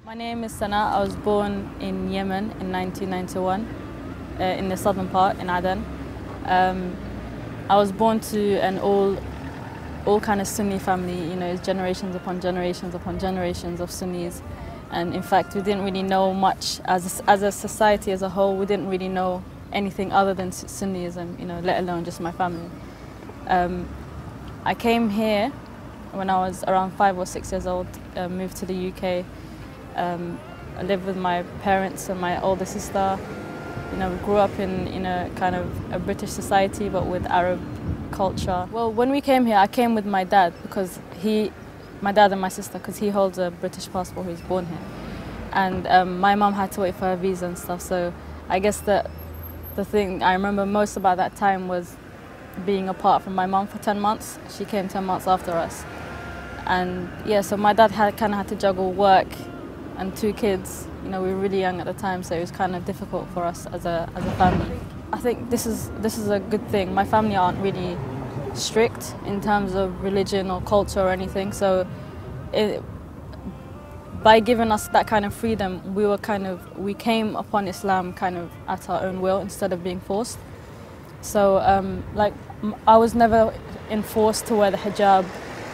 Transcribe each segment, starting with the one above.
My name is Sana. I was born in Yemen in 1991, in the southern part, in Aden. I was born to an all kind of Sunni family, you know, it's generations upon generations upon generations of Sunnis. And in fact, we didn't really know much as a society as a whole. We didn't really know anything other than Sunnism, you know, let alone just my family. I came here when I was around 5 or 6 years old, moved to the UK. I lived with my parents and my older sister. You know, we grew up in a kind of a British society, but with Arab culture. Well, when we came here, I came with my dad because my dad and my sister, because he holds a British passport. He was born here, and my mum had to wait for her visa and stuff. So I guess the thing I remember most about that time was being apart from my mum for 10 months. She came 10 months after us, and yeah, so my dad kind of had to juggle work and 2 kids. You know, we were really young at the time, so it was kind of difficult for us as a family. I think this is a good thing. My family aren't really strict in terms of religion or culture or anything, so by giving us that kind of freedom, we came upon Islam kind of at our own will instead of being forced. So like, I was never enforced to wear the hijab.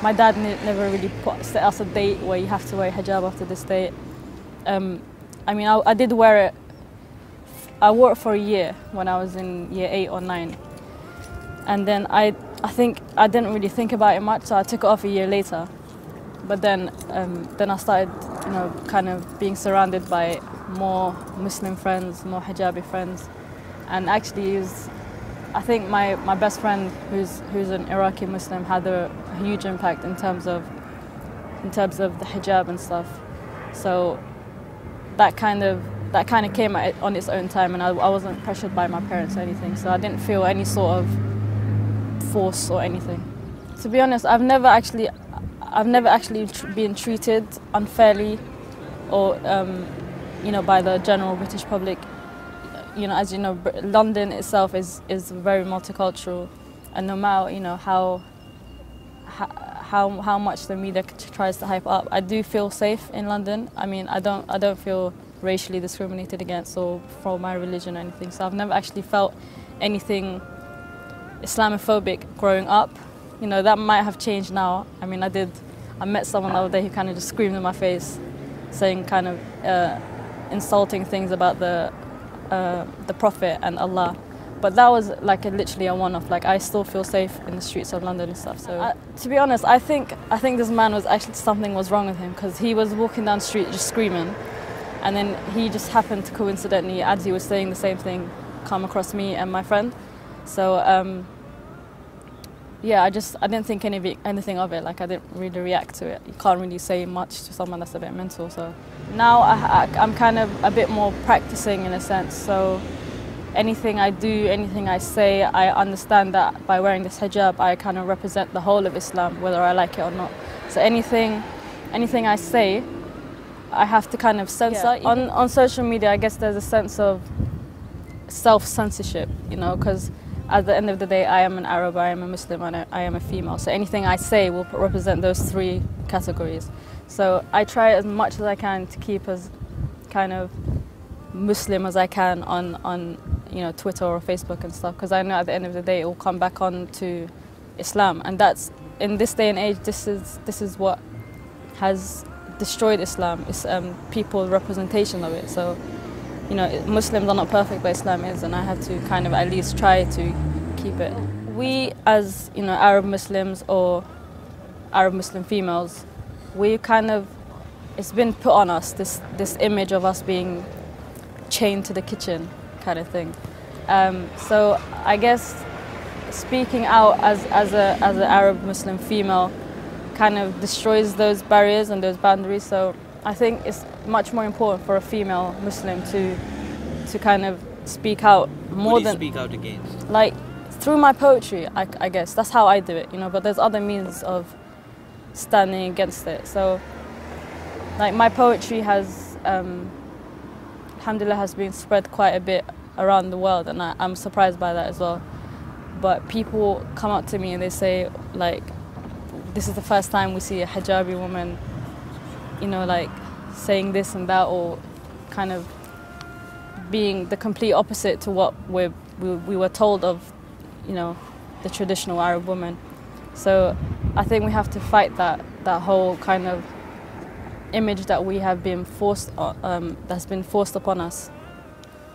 My dad never really set us a date where you have to wear hijab after this date. I mean, I did wear it. I wore it for a year when I was in year 8 or 9, and then I think I didn't really think about it much, so I took it off a year later. But then I started, you know, kind of being surrounded by more Muslim friends, more hijabi friends, and actually I think my best friend, who's an Iraqi Muslim, had a huge impact in terms of the hijab and stuff. So that kind of came on its own time, and I wasn't pressured by my parents or anything, so I didn't feel any sort of force or anything. To be honest, I've never actually been treated unfairly or you know, by the general British public. You know, as you know, London itself is very multicultural, and no matter, you know, how much the media tries to hype up, I do feel safe in London. I mean, I don't feel racially discriminated against or for my religion or anything. So I've never actually felt anything Islamophobic growing up. You know, that might have changed now. I mean, I met someone the other day who kind of just screamed in my face, saying kind of insulting things about the Prophet and Allah. But that was like literally a one-off. Like, I still feel safe in the streets of London and stuff. So to be honest, I think this man was actually, something was wrong with him, because he was walking down the street just screaming, and then he just happened to coincidentally, as he was saying the same thing, come across me and my friend. So yeah, I didn't think anything of it. Like, I didn't really react to it. You can't really say much to someone that's a bit mental. So now I'm kind of a bit more practicing in a sense. So anything I do, anything I say, I understand that by wearing this hijab, I kind of represent the whole of Islam, whether I like it or not. So anything I say, I have to kind of censor. Yeah. On social media, I guess there's a sense of self-censorship, you know, because at the end of the day, I am an Arab, I am a Muslim, and I am a female. So anything I say will represent those 3 categories. So I try as much as I can to keep as kind of Muslim as I can on you know, Twitter or Facebook and stuff, because I know at the end of the day it will come back on to Islam, and that's, in this day and age, this is what has destroyed Islam. It's people's representation of it. So, you know, Muslims are not perfect, but Islam is, and I have to kind of at least try to keep it. We, as, you know, Arab Muslims or Arab Muslim females, we kind of, it's been put on us, this image of us being chained to the kitchen kind of thing. So I guess speaking out as an Arab Muslim female kind of destroys those barriers and those boundaries. So I think it's much more important for a female Muslim to kind of speak out more What do you than speak out against? like through my poetry. I guess that's how I do it, you know. But there's other means of standing against it. So, like my poetry has, alhamdulillah, has been spread quite a bit around the world, and I'm surprised by that as well. But people come up to me and they say, like, this is the first time we see a hijabi woman, you know, like saying this and that, or kind of being the complete opposite to what we were told of, you know, the traditional Arab woman. So I think we have to fight that whole kind of image that we have been forced, that's been forced upon us.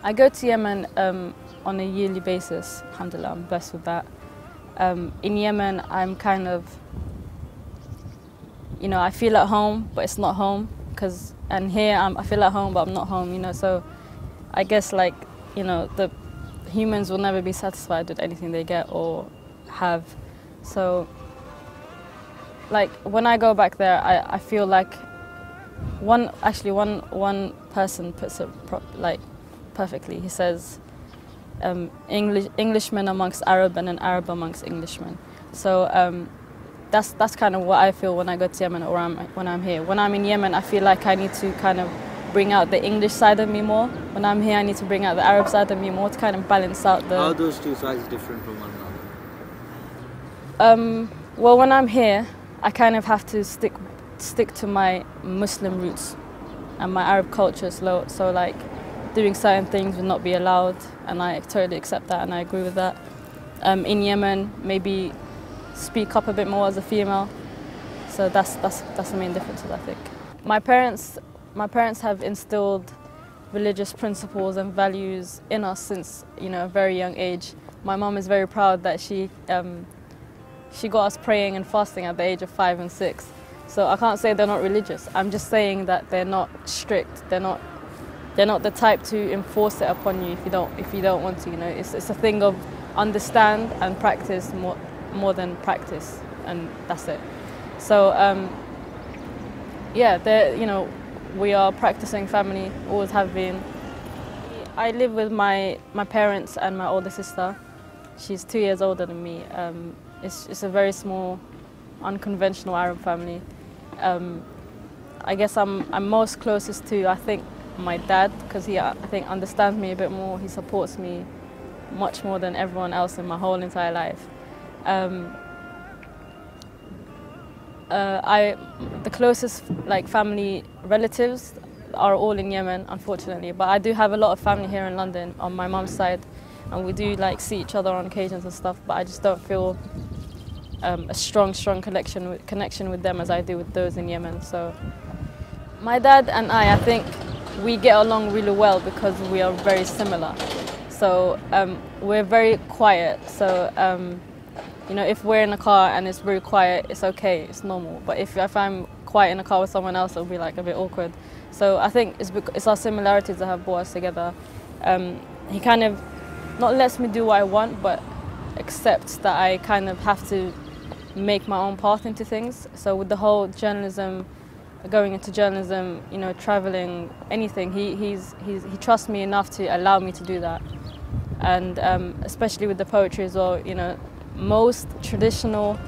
I go to Yemen on a yearly basis. Alhamdulillah, I'm blessed with that. In Yemen, I'm kind of, you know, I feel at home, but it's not home. And here I feel at home, but I'm not home, you know. So I guess, like, you know, the humans will never be satisfied with anything they get or have. So, like, when I go back there, I feel like one person puts it like perfectly. He says, Englishmen amongst Arab and an Arab amongst Englishmen. So that's kind of what I feel when I go to Yemen or when I'm here. When I'm in Yemen, I feel like I need to kind of bring out the English side of me more. When I'm here, I need to bring out the Arab side of me more to kind of balance out the... How are those two sides different from one another? Well, when I'm here, I kind of have to stick to my Muslim roots and my Arab culture. So like, doing certain things will not be allowed, and I totally accept that and I agree with that. In Yemen, maybe speak up a bit more as a female. So that's the main differences, I think. My parents have instilled religious principles and values in us since, you know, a very young age. My mom is very proud that she got us praying and fasting at the age of 5 and 6. So I can't say they're not religious. I'm just saying that they're not strict. They're not the type to enforce it upon you if you don't want to. You know, it's a thing of understand and practice more than practice, and that's it. So yeah, you know, we are practicing family, always have been. I live with my parents and my older sister. She's 2 years older than me. It's a very small, unconventional Arab family. I guess I'm most closest to, I think, my dad, because he, I think, understands me a bit more. He supports me much more than everyone else in my whole entire life. The closest like family relatives are all in Yemen, unfortunately, but I do have a lot of family here in London on my mum's side, and we do like see each other on occasions and stuff, but I just don't feel a strong connection with them as I do with those in Yemen. So my dad and I think we get along really well because we are very similar. So we're very quiet. So you know, if we're in a car and it's very quiet, it's okay, it's normal. But if I'm quiet in a car with someone else, it'll be like a bit awkward. So I think it's our similarities that have brought us together. He kind of not lets me do what I want, but accepts that I kind of have to make my own path into things. So with the whole journalism, going into journalism, you know, traveling, anything, he trusts me enough to allow me to do that. And especially with the poetry as well, you know, most traditional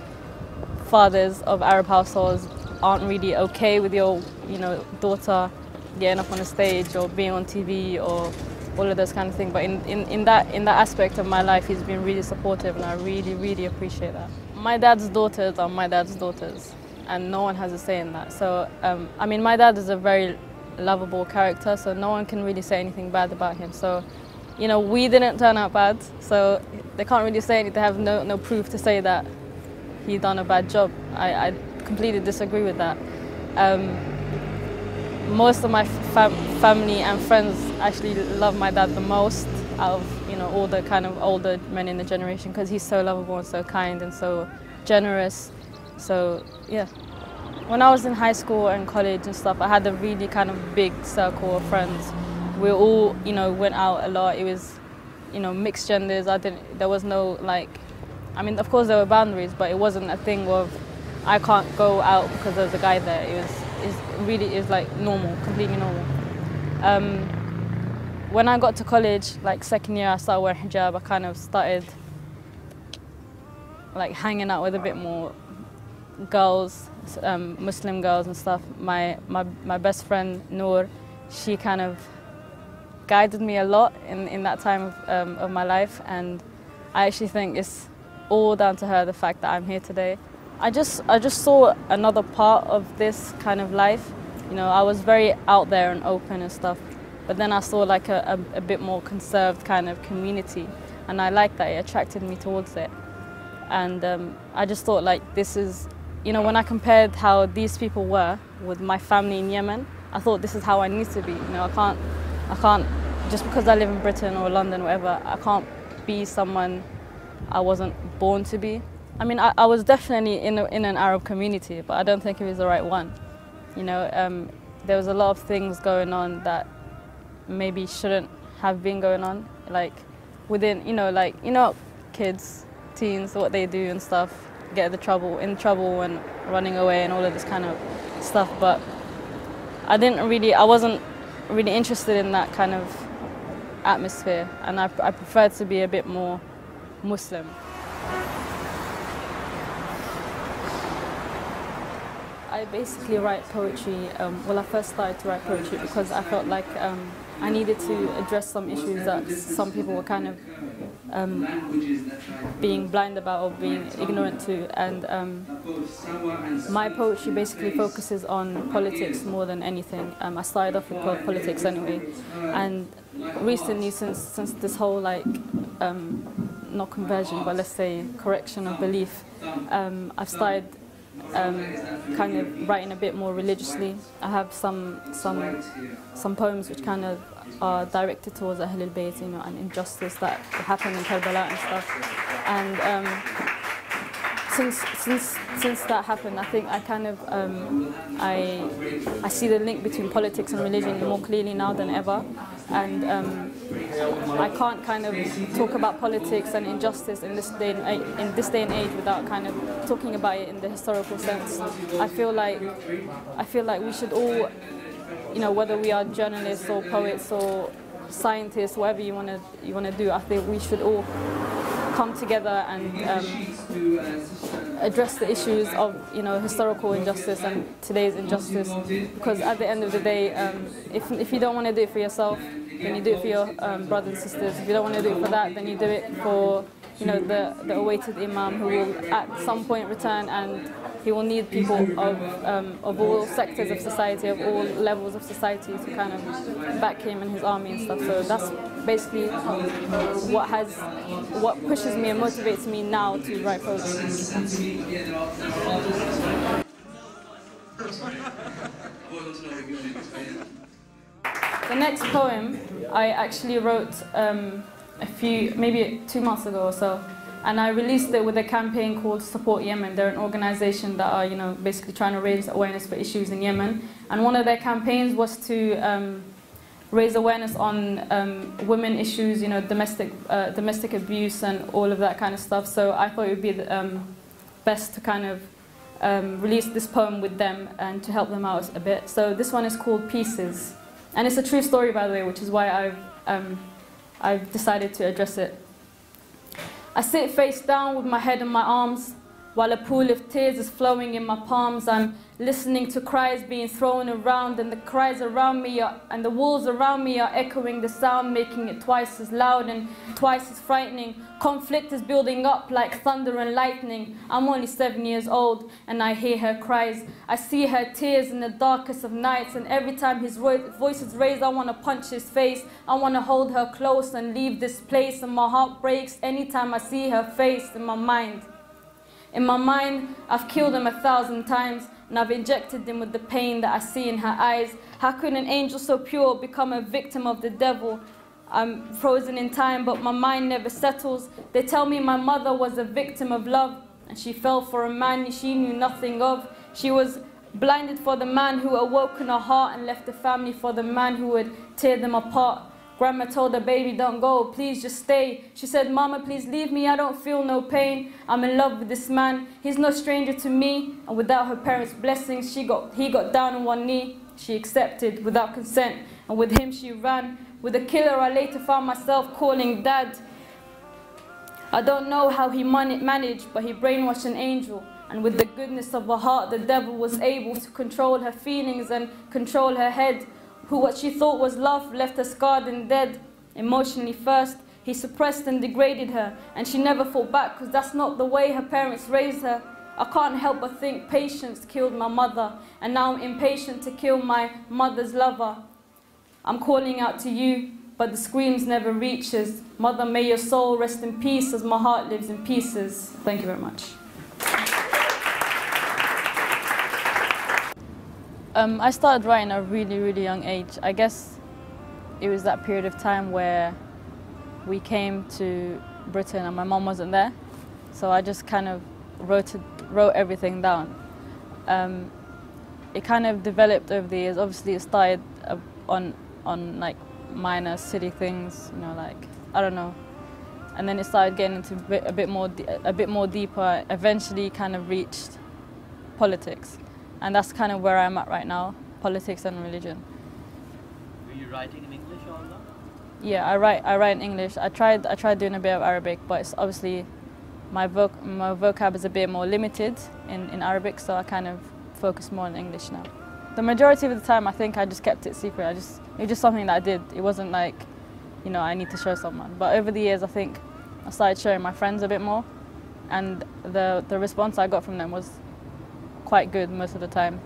fathers of Arab households aren't really okay with your, you know, daughter getting up on a stage or being on TV or all of those kind of things. But in that aspect of my life, he's been really supportive, and I really, really appreciate that. My dad's daughters are my dad's daughters, and no one has a say in that. So, I mean, my dad is a very lovable character, so no one can really say anything bad about him. So, you know, we didn't turn out bad, so they can't really say anything. They have no proof to say that he done a bad job. I completely disagree with that. Most of my family and friends actually love my dad the most out of, you know, all the kind of older men in the generation, because he's so lovable and so kind and so generous. So yeah. When I was in high school and college and stuff, I had a really kind of big circle of friends. We all, you know, went out a lot. It was, you know, mixed genders. There was no, like, I mean, of course there were boundaries, but it wasn't a thing of I can't go out because there's a guy there. It was like normal, completely normal. when I got to college, like second year, I started wearing hijab. I kind of started like hanging out with a bit more girls, Muslim girls and stuff. My best friend Noor, she kind of guided me a lot in that time of my life, and I actually think it's all down to her, the fact that I'm here today. I just saw another part of this kind of life. You know, I was very out there and open and stuff, but then I saw like a bit more conserved kind of community, and I liked that. It attracted me towards it. And I just thought, like, this is, you know, when I compared how these people were with my family in Yemen, I thought this is how I need to be. You know, I can't, just because I live in Britain or London or whatever, I can't be someone I wasn't born to be. I mean, I was definitely in an Arab community, but I don't think it was the right one. You know, there was a lot of things going on that maybe shouldn't have been going on, like within, you know, kids, teens, what they do and stuff, get in trouble and running away and all of this kind of stuff. But I wasn't really interested in that kind of atmosphere, and I preferred to be a bit more Muslim. I basically write poetry. Well, I first started to write poetry because I felt like I needed to address some issues that some people were kind of being blind about or being ignorant to, and my poetry basically focuses on politics more than anything. I started off with politics anyway, and recently, since this whole like not conversion, but let's say correction of belief, I've started kind of writing a bit more religiously. I have some poems which kind of are directed towards Ahlul Bayt, you know, and injustice that happened in Karbala and stuff. And since that happened, I think I kind of I see the link between politics and religion more clearly now than ever. And I can't kind of talk about politics and injustice in this day and age without kind of talking about it in the historical sense. I feel like we should all, you know, whether we are journalists or poets or scientists, whatever you want to do, I think we should all come together and address the issues of, you know, historical injustice and today's injustice. Because at the end of the day, if you don't want to do it for yourself, then you do it for your brothers and sisters. If you don't want to do it for that, then you do it for, you know, the awaited Imam, who will at some point return, and he will need people of all sectors of society, of all levels of society, to kind of back him and his army and stuff. So that's basically what pushes me and motivates me now to write poetry. The next poem I actually wrote maybe 2 months ago or so, and I released it with a campaign called Support Yemen. They're an organization that are, you know, basically trying to raise awareness for issues in Yemen. And one of their campaigns was to raise awareness on women issues, you know, domestic abuse and all of that kind of stuff. So I thought it would be best to kind of release this poem with them and to help them out a bit. So this one is called Pieces. And it's a true story, by the way, which is why I've decided to address it. I sit face down with my head in my arms, while a pool of tears is flowing in my palms. I'm listening to cries being thrown around, and the cries around me and the walls around me are echoing the sound, making it twice as loud and twice as frightening. Conflict is building up like thunder and lightning. I'm only 7 years old, and I hear her cries. I see her tears in the darkest of nights, and every time his voice is raised, I want to punch his face. I want to hold her close and leave this place, and my heart breaks anytime I see her face in my mind. In my mind, I've killed him 1,000 times, and I've injected him with the pain that I see in her eyes. How could an angel so pure become a victim of the devil? I'm frozen in time, but my mind never settles. They tell me my mother was a victim of love, and she fell for a man she knew nothing of. She was blinded for the man who awoke in her heart and left the family for the man who would tear them apart. Grandma told her, baby, don't go, please just stay. She said, Mama, please leave me, I don't feel no pain. I'm in love with this man, he's no stranger to me. And without her parents' blessings, he got down on one knee. She accepted without consent, and with him she ran. With a killer I later found myself calling Dad. I don't know how he managed, but he brainwashed an angel. And with the goodness of her heart, the devil was able to control her feelings and control her head. Who what she thought was love left her scarred and dead. Emotionally first, he suppressed and degraded her, and she never fought back, because that's not the way her parents raised her. I can't help but think patience killed my mother, and now I'm impatient to kill my mother's lover. I'm calling out to you, but the screams never reaches. Mother, may your soul rest in peace as my heart lives in pieces. Thank you very much. I started writing at a really, really young age. I guess it was that period of time where we came to Britain and my mum wasn't there. So I just kind of wrote everything down. It kind of developed over the years. Obviously it started on like minor silly things, you know, like, I don't know. And then it started getting into a bit more deeper, eventually kind of reached politics. And that's kind of where I'm at right now, politics and religion. Were you writing in English all along? Yeah, I write in English. I tried doing a bit of Arabic, but it's obviously my vocab is a bit more limited in Arabic, so I kind of focus more on English now. The majority of the time, I think I just kept it secret. It was just something that I did. It wasn't like, you know, I need to show someone. But over the years, I think I started showing my friends a bit more, and the response I got from them was quite good most of the time.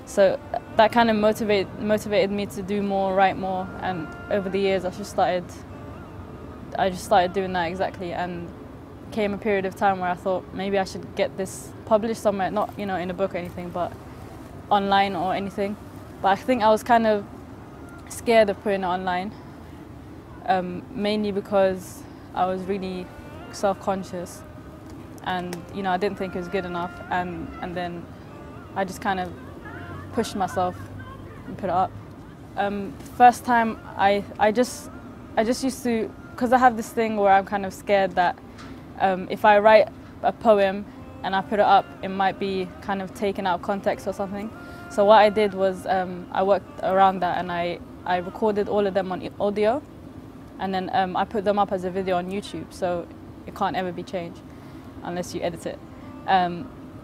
So that kind of motivated me to do more, write more, and over the years I just started doing that exactly, and came a period of time where I thought maybe I should get this published somewhere, not, you know, in a book or anything, but online or anything. But I think I was kind of scared of putting it online, mainly because I was really self-conscious, and, you know, I didn't think it was good enough, and then I just kind of pushed myself and put it up. First time, I just used to, because I have this thing where I'm kind of scared that if I write a poem and I put it up, it might be kind of taken out of context or something. So what I did was I worked around that, and I recorded all of them on audio, and then I put them up as a video on YouTube, so it can't ever be changed unless you edit it.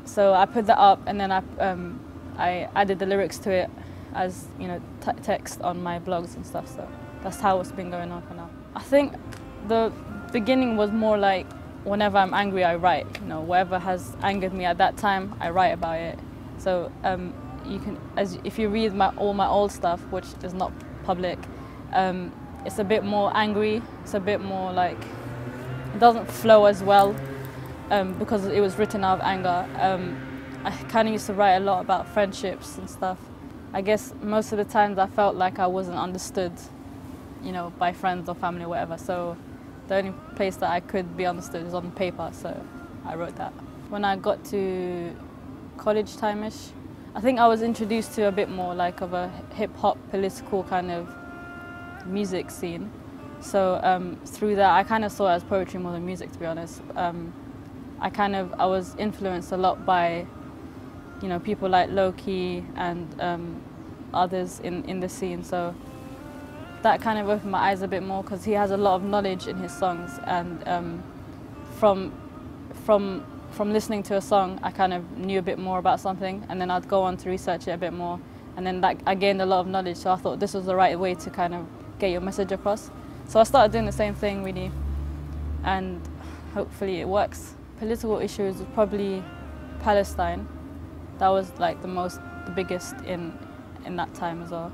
So I put that up, and then I added the lyrics to it as, you know, text on my blogs and stuff. So that's how it's been going on for now. I think the beginning was more like whenever I'm angry, I write. You know, whatever has angered me at that time, I write about it. So you can, if you read all my old stuff, which is not public, it's a bit more angry. It's a bit more like, it doesn't flow as well. Because it was written out of anger. I kind of used to write a lot about friendships and stuff. I guess most of the times I felt like I wasn't understood, you know, by friends or family or whatever. So the only place that I could be understood was on paper, so I wrote that. When I got to college time-ish, I think I was introduced to a bit more like of a hip-hop political kind of music scene. So through that, I kind of saw it as poetry more than music, to be honest. I was influenced a lot by, you know, people like Low-Key and others in the scene. So that kind of opened my eyes a bit more, because he has a lot of knowledge in his songs, and from listening to a song, I kind of knew a bit more about something, and then I'd go on to research it a bit more, and then I gained a lot of knowledge. So I thought this was the right way to kind of get your message across. So I started doing the same thing really, and hopefully it works. Political issues was probably Palestine. That was like the biggest in that time as well.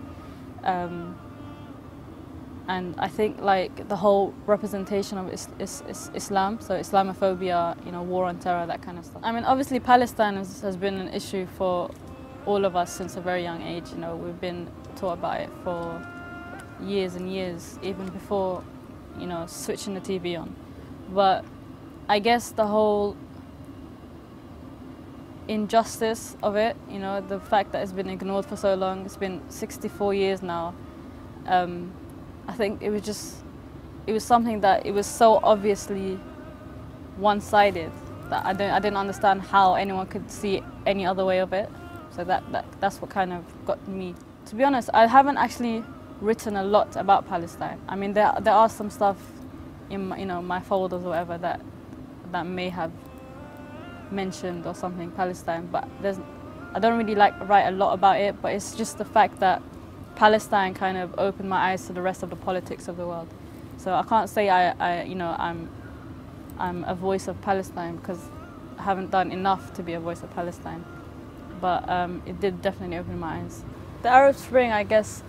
And I think like the whole representation of Islam, so Islamophobia, you know, war on terror, that kind of stuff. I mean, obviously Palestine has been an issue for all of us since a very young age. You know, we've been taught about it for years and years, even before, you know, switching the TV on. But I guess the whole injustice of it, you know, the fact that it's been ignored for so long, it's been 64 years now, I think it was something that it was so obviously one-sided that I didn't understand how anyone could see any other way of it. So that's what kind of got me. To be honest, I haven't actually written a lot about Palestine. I mean, there are some stuff in my, my folders or whatever that may have mentioned or something Palestine, but I don't really write a lot about it. But it's just the fact that Palestine kind of opened my eyes to the rest of the politics of the world. So I can't say I'm a voice of Palestine, because I haven't done enough to be a voice of Palestine. But it did definitely open my eyes. The Arab Spring, I guess,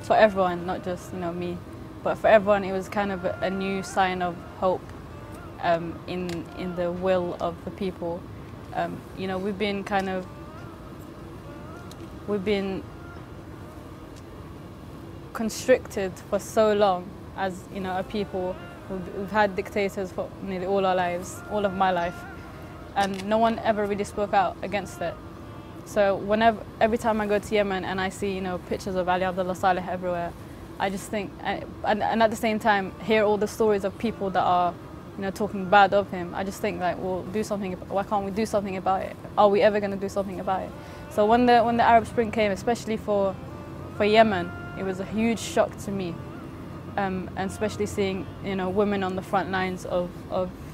for everyone, not just me, but for everyone, it was kind of a new sign of hope in the will of the people. We've been constricted for so long as a people. We've had dictators for nearly all our lives, all of my life, and no one ever really spoke out against it. So every time I go to Yemen and I see pictures of Ali Abdullah Saleh everywhere, I just think, and at the same time hear all the stories of people that are talking bad of him, I just think like, well, do something. Why can't we do something about it? Are we ever going to do something about it? So when the Arab Spring came, especially for Yemen, it was a huge shock to me, and especially seeing women on the front lines of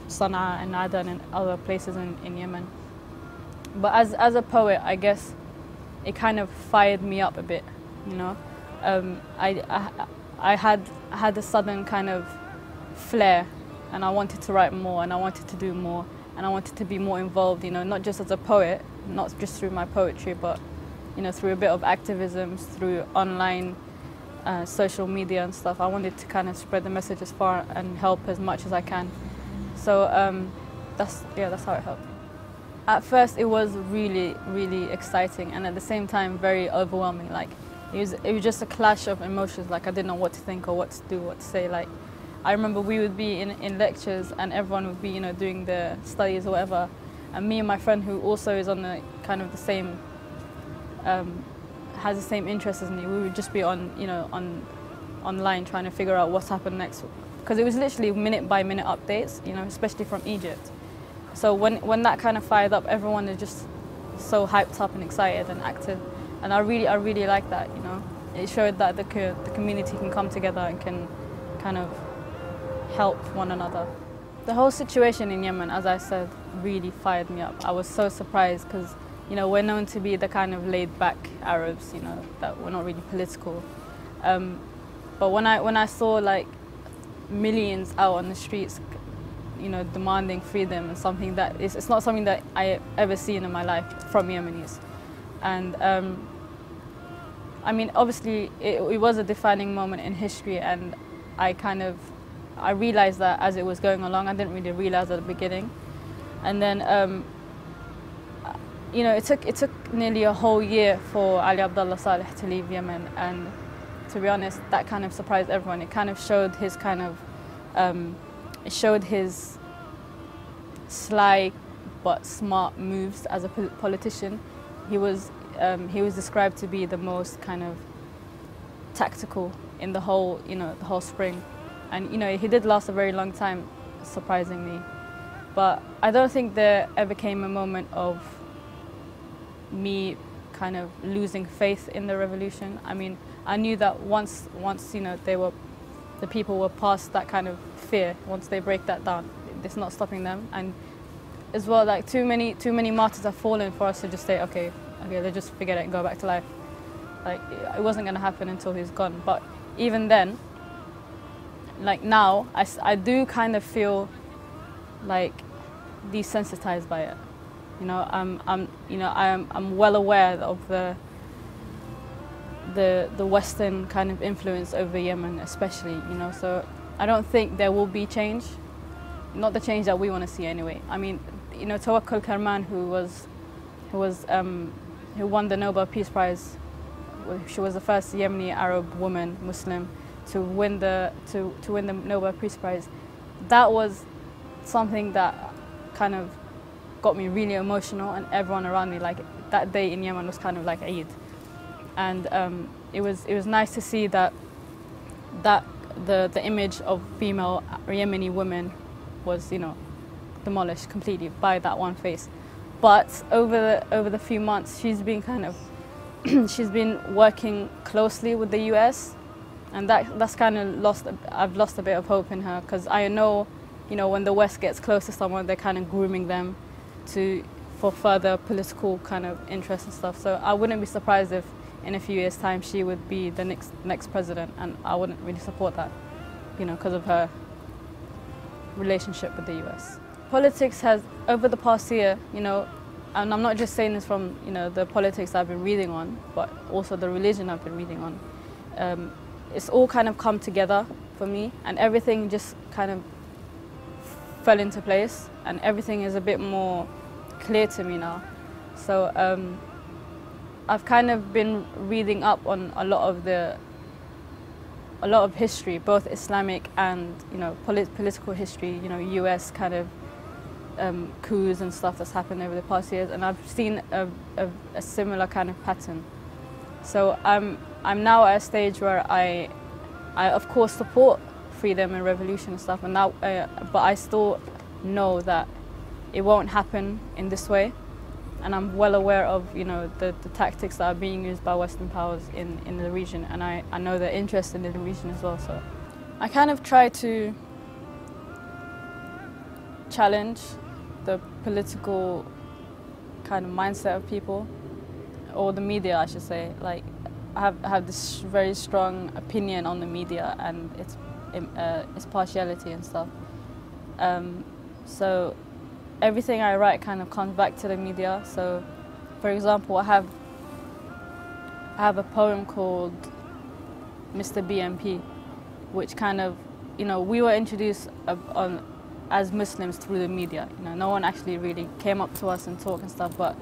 Sana'a and Aden and other places in Yemen. But as a poet, I guess it kind of fired me up a bit, I had a sudden kind of flair, and I wanted to write more, and I wanted to do more, and I wanted to be more involved, not just as a poet, not just through my poetry, but through a bit of activism, through online social media and stuff. I wanted to kind of spread the message as far and help as much as I can. So that's how it helped. At first, it was really, really exciting, and at the same time, very overwhelming. Like it was just a clash of emotions. Like I didn't know what to think or what to do, what to say. Like I remember we would be in lectures, and everyone would be doing their studies or whatever, and me and my friend, who also is on the kind of the same has the same interests as me, we would just be online trying to figure out what's happened next, because it was literally minute by minute updates, especially from Egypt. So when that kind of fired up, everyone is just so hyped up and excited and active, and I really like that. It showed that the community can come together and can kind of help one another. The whole situation in Yemen, as I said, really fired me up. I was so surprised because we're known to be the kind of laid-back Arabs, that we're not really political. But when I saw like millions out on the streets, demanding freedom, and something that it's not something that I ever seen in my life from Yemenis. And I mean, obviously it was a defining moment in history, and I realized that as it was going along. I didn't really realize at the beginning. And then it took nearly a whole year for Ali Abdullah Saleh to leave Yemen, and to be honest, that kind of surprised everyone. It kind of showed his kind of it showed his sly but smart moves as a politician. He was described to be the most kind of tactical in the whole spring, and he did last a very long time, surprisingly. But I don't think there ever came a moment of me kind of losing faith in the revolution. I mean, I knew that once the people were past that kind of fear, once they break that down, it's not stopping them. And as well, like too many martyrs have fallen for us to just say, okay, let's just forget it and go back to life. Like it wasn't going to happen until he's gone. But even then, like now, I do kind of feel like desensitized by it. I'm well aware of the Western kind of influence over Yemen, especially. So I don't think there will be change, not the change that we want to see anyway. I mean, Tawakkul Karman, who won the Nobel Peace Prize, she was the first Yemeni Arab woman, Muslim, to win the Nobel Peace Prize. That was something that kind of got me really emotional, and everyone around me. Like that day in Yemen was kind of like Eid, and it was nice to see that the image of female Yemeni women was demolished completely by that one face. But over the few months, she's been kind of she's been working closely with the US and that's kind of I've lost a bit of hope in her, because I know, you know, when the West gets close to someone, they're kind of grooming them for further political kind of interest and stuff. So I wouldn't be surprised if in a few years' time she would be the next president, and I wouldn't really support that, you know, because of her relationship with the US. Politics has, over the past year, you know, and I'm not just saying this from, you know, the politics I've been reading on, but also the religion I've been reading on. It's all kind of come together for me, and everything just kind of fell into place, and everything is a bit more clear to me now. So I've kind of been reading up on a lot of history, both Islamic and, you know, political history, you know, US kind of coups and stuff that's happened over the past years, and I've seen a similar kind of pattern. So I'm now at a stage where I of course support freedom and revolution and stuff, and now, but I still know that it won't happen in this way, and I'm well aware of, you know, the tactics that are being used by Western powers in the region, and I know they're interested in the region as well. So I kind of try to challenge the political kind of mindset of people, or the media, I should say. Like, I have this very strong opinion on the media and its partiality and stuff. So everything I write kind of comes back to the media. So, for example, I have a poem called Mr. BMP, which kind of, you know, we were introduced as Muslims through the media. You know, no one actually really came up to us and talked and stuff, but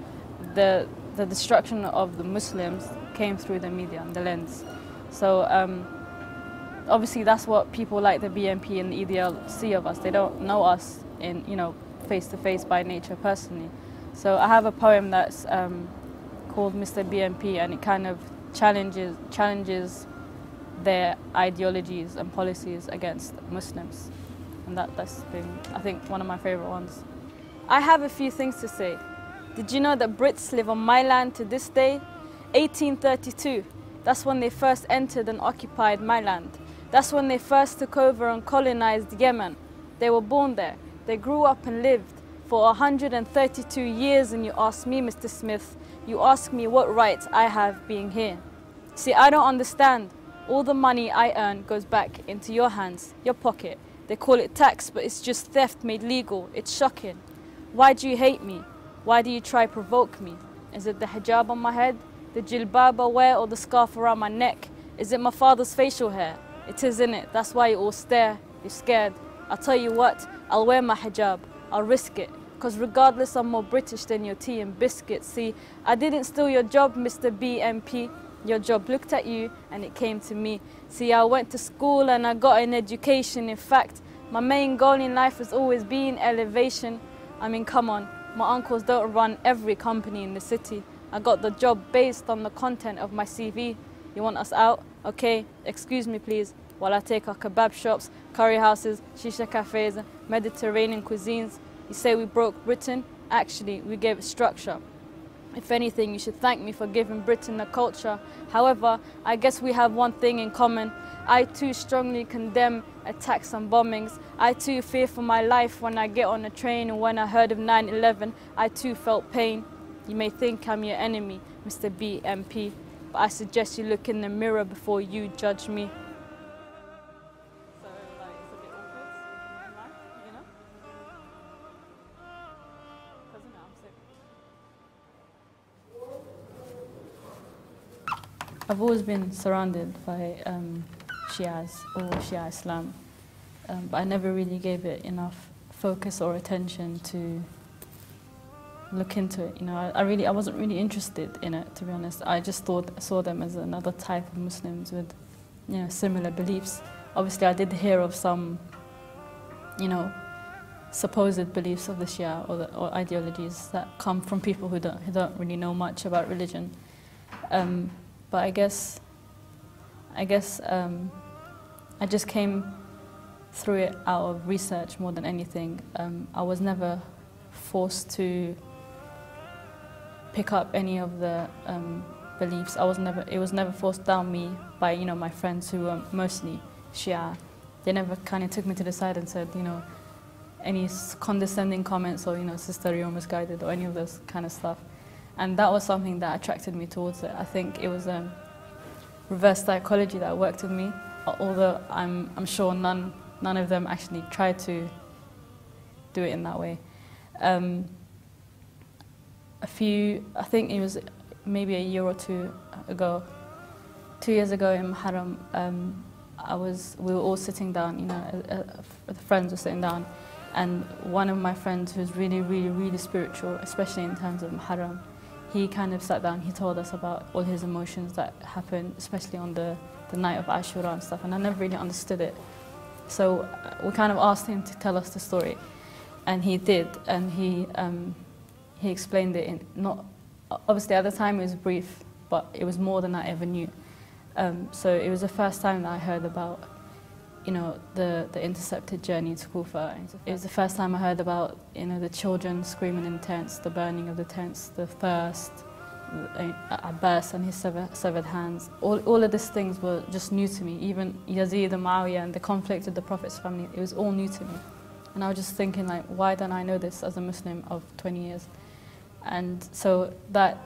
the destruction of the Muslims came through the media and the lens. So obviously that's what people like the BNP and the EDL see of us. They don't know us in, you know, face to face by nature personally. So I have a poem that's called Mr. BNP, and it kind of challenges their ideologies and policies against Muslims. And that's been, I think, one of my favourite ones. I have a few things to say. Did you know that Brits live on my land to this day? 1832, that's when they first entered and occupied my land. That's when they first took over and colonised Yemen. They were born there. They grew up and lived for 132 years, and you ask me, Mr. Smith, you ask me what rights I have being here. See, I don't understand. All the money I earn goes back into your hands, your pocket. They call it tax, but it's just theft made legal. It's shocking. Why do you hate me? Why do you try provoke me? Is it the hijab on my head, the jilbab I wear, or the scarf around my neck? Is it my father's facial hair? It is, innit? That's why you all stare. You're scared. I'll tell you what, I'll wear my hijab. I'll risk it. Because regardless, I'm more British than your tea and biscuits. See, I didn't steal your job, Mr. BMP. Your job looked at you and it came to me. See, I went to school and I got an education. In fact, my main goal in life has always been elevation. I mean, come on, my uncles don't run every company in the city. I got the job based on the content of my CV. You want us out? Okay, excuse me please, while I take our kebab shops, curry houses, shisha cafes, Mediterranean cuisines. You say we broke Britain? Actually, we gave it structure. If anything, you should thank me for giving Britain a culture. However, I guess we have one thing in common. I too strongly condemn attacks and bombings. I too fear for my life when I get on a train, and when I heard of 9/11, I too felt pain. You may think I'm your enemy, Mr. BMP, but I suggest you look in the mirror before you judge me. So, like, it's a bit awkward, you know? Doesn't it? I'm sick. I've always been surrounded by Shias or Shia Islam, but I never really gave it enough focus or attention to look into it. You know, I wasn't really interested in it, to be honest. I just saw them as another type of Muslims with, you know, similar beliefs. Obviously, I did hear of some, you know, supposed beliefs of the Shia or ideologies that come from people who don't really know much about religion. But I guess I just came through it out of research more than anything. I was never forced to pick up any of the beliefs. It was never forced down me by, you know, my friends who were mostly Shia. They never kind of took me to the side and said, you know, any condescending comments or, you know, sister, you're misguided or any of those kind of stuff. And that was something that attracted me towards it. I think it was reverse psychology that worked with me, although I'm sure none of them actually tried to do it in that way. I think it was maybe a year or 2 ago, 2 years ago in Muharram, we were all sitting down, you know, the friends were sitting down, and one of my friends who's really spiritual, especially in terms of Muharram, he kind of sat down, he told us about all his emotions that happened, especially on the night of Ashura and stuff, and I never really understood it. So we kind of asked him to tell us the story, and he did, and he explained it in, not, obviously at the time it was brief, but it was more than I ever knew. So it was the first time that I heard about, you know, the intercepted journey to Kufa. It was the first time I heard about, you know, the children screaming in tents, the burning of the tents, the thirst, Abbas and his severed hands. All of these things were just new to me. Even Yazid and Muawiyah and the conflict with the Prophet's family, it was all new to me. And I was just thinking, like, why don't I know this as a Muslim of 20 years? And so that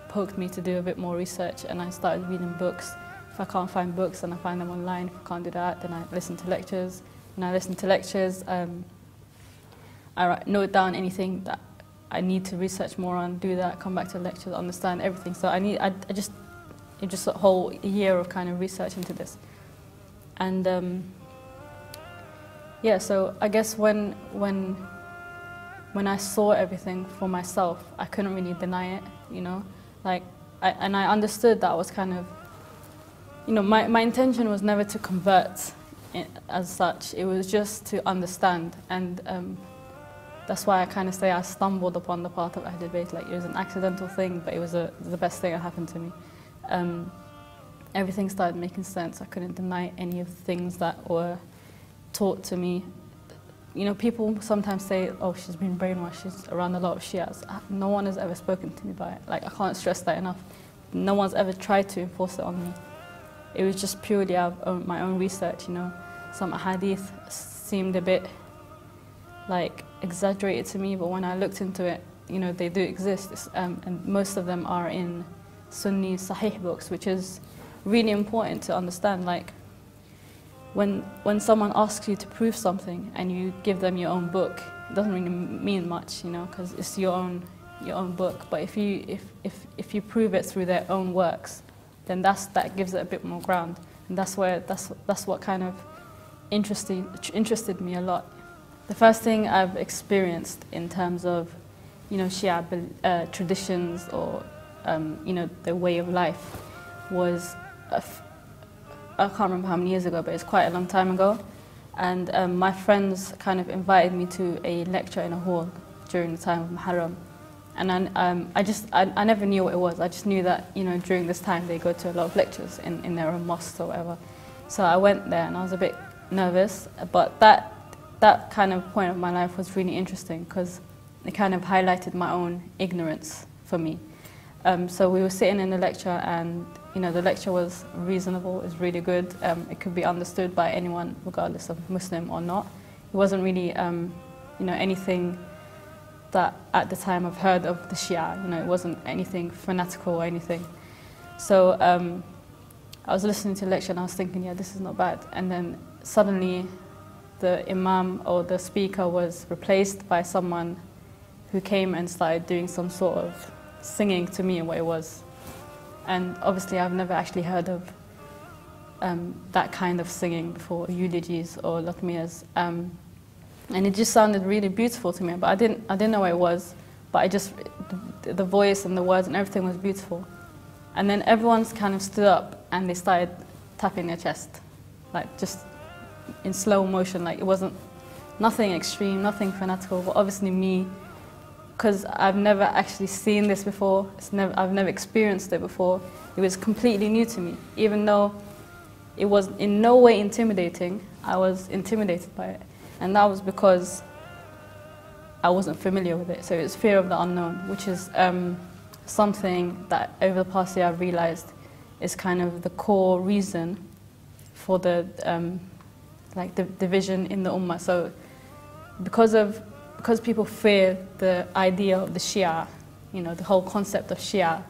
poked me to do a bit more research, and I started reading books. If I can't find books, then I find them online. If I can't do that, then I listen to lectures. When I listen to lectures, I note down anything that I need to research more on, do that, come back to the lectures, understand everything. So it just a whole year of kind of research into this. And yeah, so I guess when I saw everything for myself, I couldn't really deny it, you know? Like, I understood that I was kind of, you know, my intention was never to convert as such. It was just to understand, and that's why I kind of say I stumbled upon the path of Ahlul Bayt. Like, it was an accidental thing, but it was the best thing that happened to me. Everything started making sense. I couldn't deny any of the things that were taught to me. You know, people sometimes say, oh, she's been brainwashed, she's around a lot of Shias. No one has ever spoken to me about it. Like, I can't stress that enough. No one's ever tried to enforce it on me. It was just purely out of my own research, you know. Some hadith seemed a bit, like, exaggerated to me, but when I looked into it, you know, they do exist. And most of them are in Sunni Sahih books, which is really important to understand. Like, when someone asks you to prove something and you give them your own book, it doesn't really mean much, you know, because it's your own book. But if you prove it through their own works, then that gives it a bit more ground, and that's what kind of interested me a lot. The first thing I've experienced in terms of, you know, Shia traditions or you know, the way of life was I can't remember how many years ago, but it's quite a long time ago. And my friends kind of invited me to a lecture in a hall during the time of Muharram. And I never knew what it was. I just knew that, you know, during this time they go to a lot of lectures in their own mosques or whatever. So I went there and I was a bit nervous, but that kind of point of my life was really interesting because it kind of highlighted my own ignorance for me. So we were sitting in the lecture, and you know, the lecture was reasonable, it was really good. It could be understood by anyone, regardless of Muslim or not. It wasn't really, you know, anything that at the time I've heard of the Shia. You know, it wasn't anything fanatical or anything. So I was listening to the lecture and I was thinking, yeah, this is not bad. And then suddenly the imam or the speaker was replaced by someone who came and started doing some sort of singing to me what it was. And obviously I've never actually heard of that kind of singing before, eulogies or latmiyas. And it just sounded really beautiful to me, but I didn't know what it was, but the voice and the words and everything was beautiful. And then everyone's kind of stood up and they started tapping their chest, like just in slow motion. Like, it wasn't nothing extreme, nothing fanatical, but obviously me, because I've never actually seen this before, I've never experienced it before, it was completely new to me. Even though it was in no way intimidating, I was intimidated by it. And that was because I wasn't familiar with it. So it was fear of the unknown, which is something that over the past year I've realized is kind of the core reason for the like the division in the ummah. So because people fear the idea of the Shia, you know, the whole concept of Shia,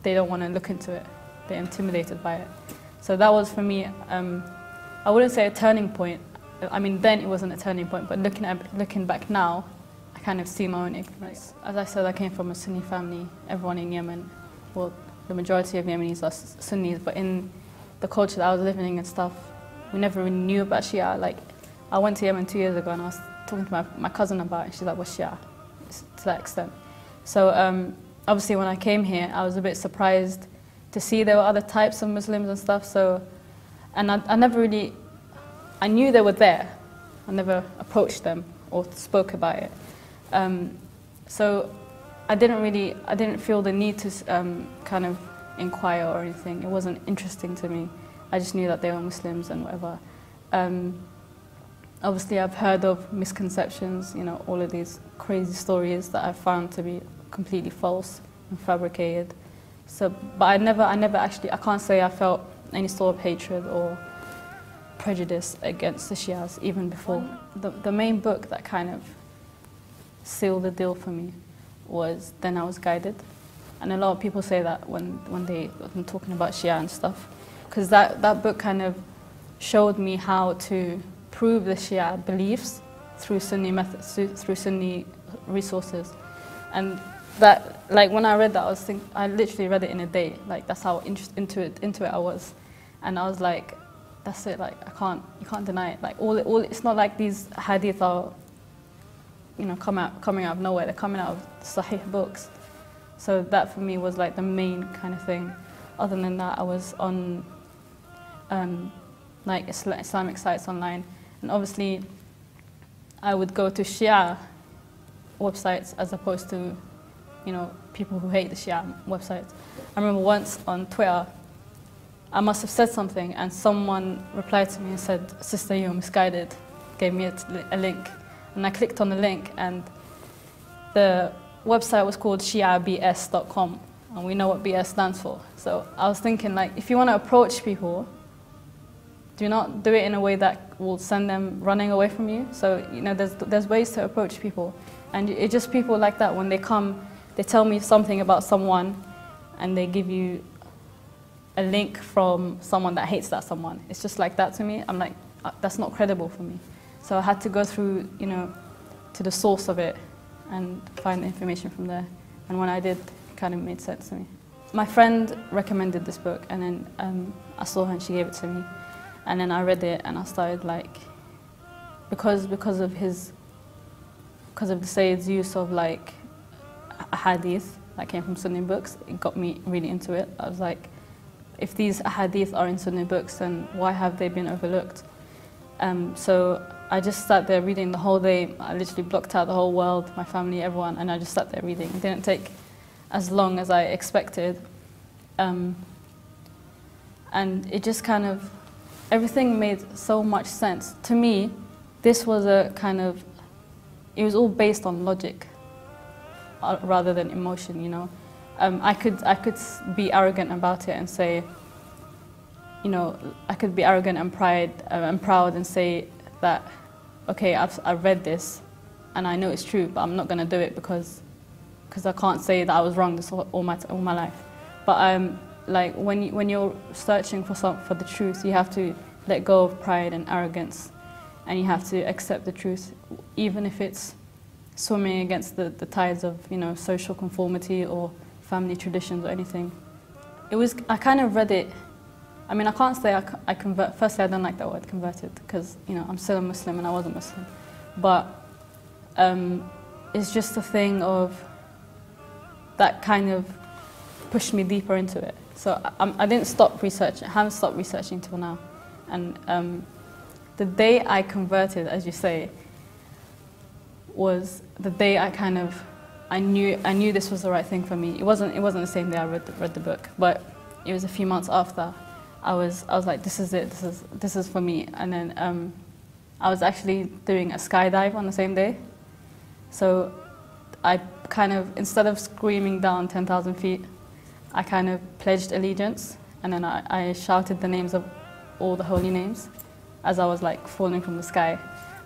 they don't want to look into it. They're intimidated by it. So that was for me, I wouldn't say a turning point. I mean, then it wasn't a turning point, but looking back now, I kind of see my own ignorance. As I said, I came from a Sunni family. Everyone in Yemen, well, the majority of Yemenis are Sunnis, but in the culture that I was living in and stuff, we never really knew about Shia. Like, I went to Yemen 2 years ago and I was talking to my cousin about it. She's like, what's Shia? To that extent. So obviously when I came here, I was a bit surprised to see there were other types of Muslims and stuff. So, and I never really, I knew they were there. I never approached them or spoke about it. So I didn't feel the need to kind of inquire or anything. It wasn't interesting to me. I just knew that they were Muslims and whatever. Obviously I've heard of misconceptions, you know, all of these crazy stories that I've found to be completely false and fabricated. So, but I never actually, I can't say I felt any sort of hatred or prejudice against the Shias even before. The main book that kind of sealed the deal for me was Then I Was Guided. And a lot of people say that when talking about Shia and stuff, because that book kind of showed me how to prove the Shia beliefs through Sunni methods, through Sunni resources. And that, like, when I read that, I literally read it in a day. Like, that's how into it I was. And I was like, that's it, like, you can't deny it. Like, it's not like these hadith are, you know, coming out of nowhere. They're coming out of Sahih books. So that for me was like the main kind of thing. Other than that, I was on like Islamic sites online. And obviously, I would go to Shia websites as opposed to, you know, people who hate the Shia websites. I remember once on Twitter, I must have said something and someone replied to me and said, "Sister, you're misguided," gave me a link. And I clicked on the link and the website was called shiabs.com, and we know what BS stands for. So I was thinking, like, if you want to approach people, do not do it in a way that will send them running away from you. So, you know, there's ways to approach people. And it's just people like that, when they come, they tell me something about someone and they give you a link from someone that hates that someone. It's just like that to me. I'm like, that's not credible for me. So I had to go through, you know, to the source of it and find the information from there. And when I did, it kind of made sense to me. My friend recommended this book, and then I saw her and she gave it to me. And then I read it and I started, like, because of the Sayyid's use of, like, a hadith that came from Sunni books, it got me really into it. I was like, if these hadith are in Sunni books, then why have they been overlooked? So I just sat there reading the whole day. I literally blocked out the whole world, my family, everyone, and I just sat there reading. It didn't take as long as I expected. And it just kind of, everything made so much sense. To me, this was a kind of, it was all based on logic rather than emotion, you know. I could be arrogant about it and say, you know, I could be arrogant and proud and say that, okay, I've read this and I know it's true, but I'm not going to do it because I can't say that I was wrong this all my life. But like when you're searching for the truth, you have to let go of pride and arrogance, and you have to accept the truth, even if it's swimming against the tides of, you know, social conformity or family traditions or anything. I kind of read it. I mean, I can't say I convert. Firstly, I don't like that word, converted, because, you know, I'm still a Muslim and I wasn't Muslim. But it's just a thing of that kind of pushed me deeper into it. So I didn't stop researching. I haven't stopped researching till now. And the day I converted, as you say, was the day I knew this was the right thing for me. It wasn't the same day I read the book, but it was a few months after. I was like, this is it. This is for me. And then I was actually doing a skydive on the same day. So I kind of, instead of screaming down 10,000 feet, I kind of pledged allegiance, and then I shouted the names of all the holy names as I was like falling from the sky.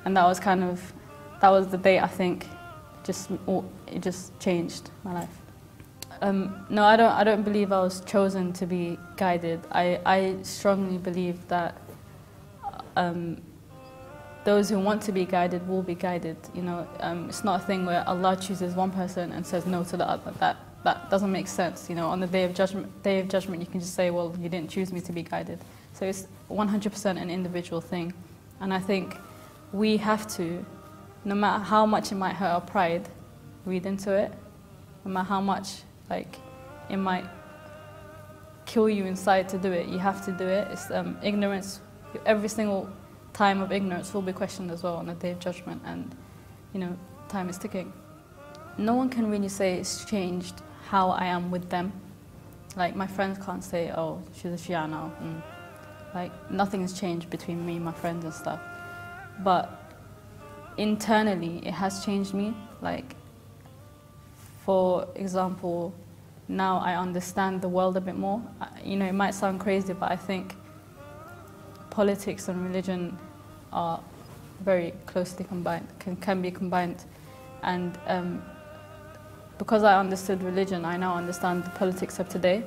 And that was the day I think it just changed my life. No, I don't believe I was chosen to be guided. I strongly believe that those who want to be guided will be guided. You know, it's not a thing where Allah chooses one person and says no to the other. That doesn't make sense. You know, on the day of judgment, you can just say, well, you didn't choose me to be guided. So it's 100% an individual thing, and I think we have to, no matter how much it might hurt our pride, read into it. No matter how much like it might kill you inside to do it, you have to do it. It's ignorance. Every single time of ignorance will be questioned as well on the day of judgment, and you know, time is ticking. No one can really say it's changed how I am with them. Like my friends can't say, oh, she's a Shia now. Like nothing has changed between me and my friends and stuff. But internally, it has changed me. Like, for example, now I understand the world a bit more. You know, it might sound crazy, but I think politics and religion are very closely combined, can be combined. And because I understood religion, I now understand the politics of today.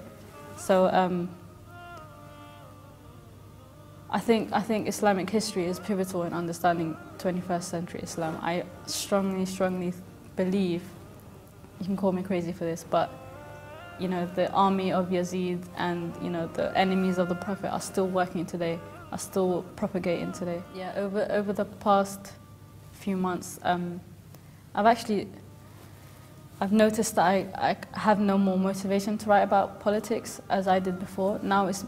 So I think Islamic history is pivotal in understanding 21st century Islam. I strongly believe, you can call me crazy for this, but you know, the army of Yazid and you know, the enemies of the Prophet are still working today, are still propagating today. Yeah, over the past few months, I've noticed that I have no more motivation to write about politics as I did before. Now it's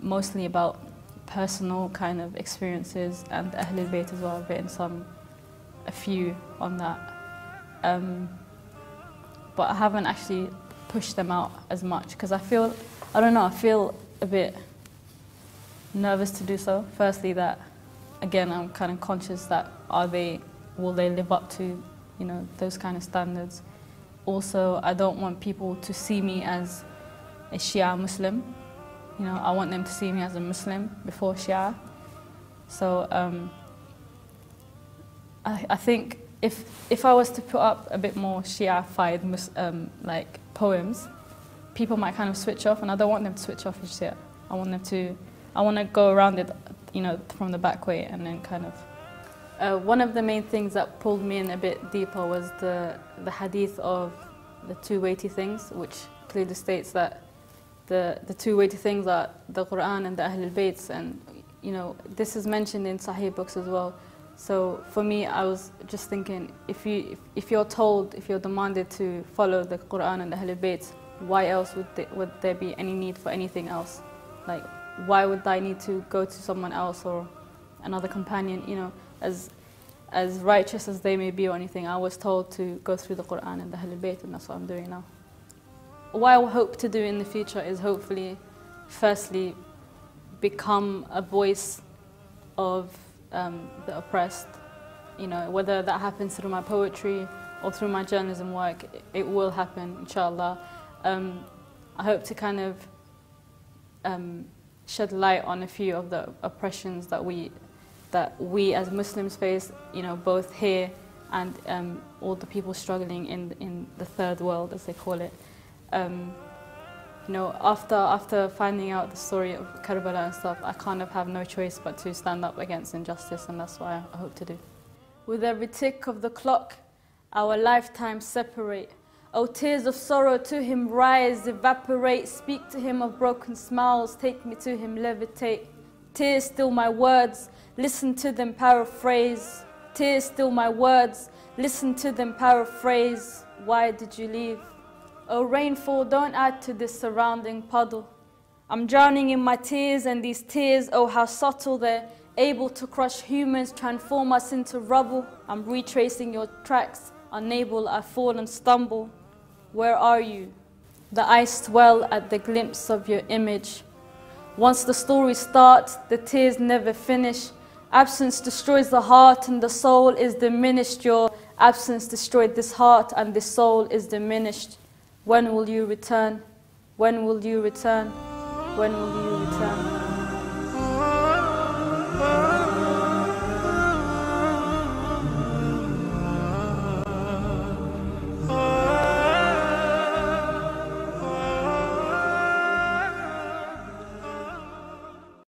mostly about personal kind of experiences, and Ahlul Bayt as well. I've written a few on that. But I haven't actually pushed them out as much because I feel a bit nervous to do so. Firstly, that again, I'm kind of conscious that will they live up to, you know, those kind of standards. Also, I don't want people to see me as a Shia Muslim. You know, I want them to see me as a Muslim before Shia. So I think if I was to put up a bit more Shia-fied like poems, people might kind of switch off, and I don't want them to switch off just yet. I want to go around it, you know, from the back way, and then kind of. One of the main things that pulled me in a bit deeper was the hadith of the two weighty things, which clearly states that the two weighty things are the Quran and the Ahlul Bayts, and you know, this is mentioned in Sahih books as well. So for me, I was just thinking, if you're demanded to follow the Quran and the Ahlul Bayt, why else would there be any need for anything else? Like, why would I need to go to someone else or another companion? You know, as righteous as they may be or anything, I was told to go through the Quran and the Ahlul Bayt, and that's what I'm doing now. What I hope to do in the future is hopefully, firstly, become a voice of the oppressed. You know, whether that happens through my poetry or through my journalism work, it will happen, inshallah. I hope to kind of shed light on a few of the oppressions that we as Muslims face, you know, both here and all the people struggling in the third world, as they call it. You know, after finding out the story of Karbala and stuff, I kind of have no choice but to stand up against injustice, and that's what I hope to do. With every tick of the clock, our lifetimes separate. Oh, tears of sorrow to him rise, evaporate. Speak to him of broken smiles, take me to him, levitate. Tears still my words, listen to them, paraphrase. Tears still my words, listen to them, paraphrase. Why did you leave? Oh, rainfall, don't add to this surrounding puddle. I'm drowning in my tears, and these tears, oh how subtle, they're able to crush humans, transform us into rubble. I'm retracing your tracks, unable I fall and stumble. Where are you? The eyes swell at the glimpse of your image. Once the story starts, the tears never finish. Absence destroys the heart and the soul is diminished. Your Absence destroyed this heart and this soul is diminished. When will you return? When will you return? When will you return?